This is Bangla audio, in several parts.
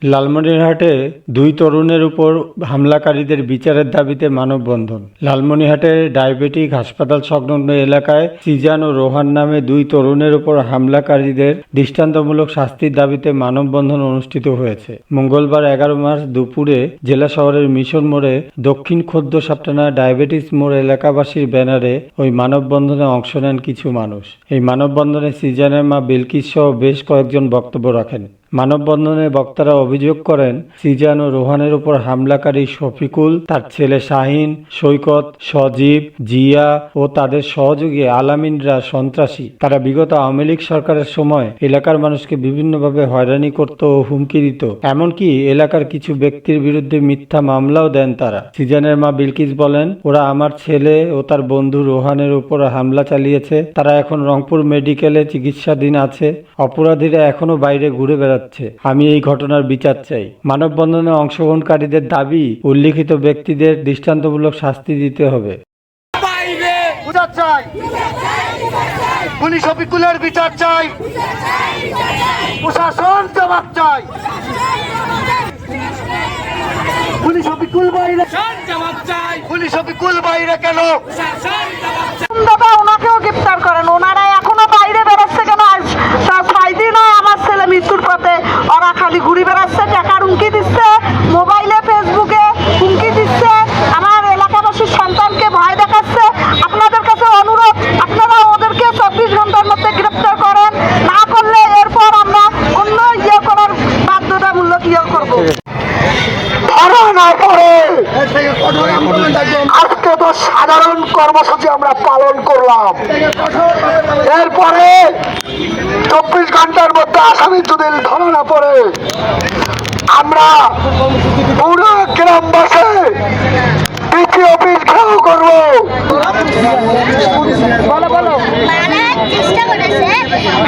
লালমনিরহাটে দুই তরুণের উপর হামলাকারীদের বিচারের দাবিতে মানববন্ধন। লালমনিরহাটের ডায়াবেটিক হাসপাতাল সংলগ্ন এলাকায় সিজান ও রোহান নামে দুই তরুণের উপর হামলাকারীদের দৃষ্টান্তমূলক শাস্তির দাবিতে মানববন্ধন অনুষ্ঠিত হয়েছে। মঙ্গলবার 11 মার্চ দুপুরে জেলা শহরের মিশন মোড়ে দক্ষিণ খোর্দ সাপটানা ডায়াবেটিস মোড় এলাকাবাসীর ব্যানারে ওই মানববন্ধনে অংশ নেন কিছু মানুষ। এই মানববন্ধনে সিজানের মা বিলকিস সহ বেশ কয়েকজন বক্তব্য রাখেন। মানববন্ধনে বক্তারা অভিযোগ করেন, সিজান ও রোহানের উপর হামলাকারী শফিকুল, তার ছেলে শাহিন, সৈকত, সজীব, জিয়া ও তাদের সহযোগী আলামিনরা সন্ত্রাসী। তারা বিগত আওয়ামী লীগ সরকারের সময় এলাকার মানুষকে বিভিন্নভাবে হয়রানি করত ও হুমকি দিত। এমনকি এলাকার কিছু ব্যক্তির বিরুদ্ধে মিথ্যা মামলাও দেন তারা। সিজানের মা বিলকিস বলেন, ওরা আমার ছেলে ও তার বন্ধু রোহানের উপর হামলা চালিয়েছে। তারা এখন রংপুর মেডিকেলে চিকিৎসাধীন আছে। অপরাধীরা এখনো বাইরে ঘুরে বেড়াচ্ছে। আমি এই ঘটনার বিচার চাই। মানববন্ধনে অংশগ্রহণকারীদের দাবি, উল্লিখিত ব্যক্তিদের দৃষ্টান্তমূলক শাস্তি দিতে হবে। শফিকুলের বিচার চাই, প্রশাসন জবাব চাই। শফিকুল বাইরে কেন? দাদা ওনাকেও গ্রেফতার করেন। ওনারা এখনো বাইরে বেরোচ্ছে কেন? আজ 6 দিন হয় আমার ছেলে মৃত্যুর পথে। ওরা খালি ঘুরে বেড়াচ্ছে, টাকার হুমকি দিচ্ছে, মোবাইলে ফেসবুকে হুমকি দিচ্ছে, আমার এলাকাবাসীর সন্তানকে ভয় দেখাচ্ছে। আপনাদের কাছে অনুরোধ, আপনারা ওদেরকে 24 ঘন্টার মধ্যে গ্রেফতার করেন। না করলে এরপর আমরা অন্য করার বাধ্যতামূলক করবো। আজকে তো সাধারণ কর্মসূচি আমরা পালন করলাম। এরপরে 24 ঘন্টার মধ্যে আসামি যদি ধরা না পড়ে আমরা পুরো গ্রামবাসী ডিসি অফিস ঘেরাও করবো। চেষ্টা করেছে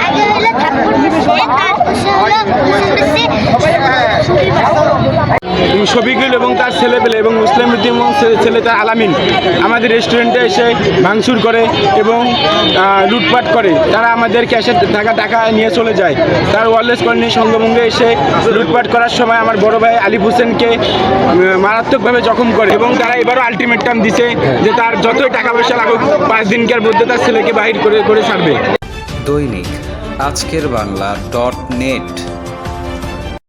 আগে হলো ঠাকুর বসে, তারপর শফিকুল এবং তার ছেলেপেলে এবং মুসলিম এবং ছেলে তার আলামিন আমাদের রেস্টুরেন্টে এসে ভাঙচুর করে এবং লুটপাট করে। তারা আমাদের ক্যাশে থাকা টাকা নিয়ে চলে যায়। তার ওয়ারলেস কলোনি সঙ্গভঙ্গে এসে লুটপাট করার সময় আমার বড় ভাই আলিফ হোসেনকে মারাত্মকভাবে জখম করে এবং তারা এবারও আলটিমেটাম দিছে যে তার যতই টাকা পয়সা লাগুক 5 দিনকার মধ্যে তার ছেলেকে বাহির করে ছাড়বে। দৈনিক আজকের বাংলা .net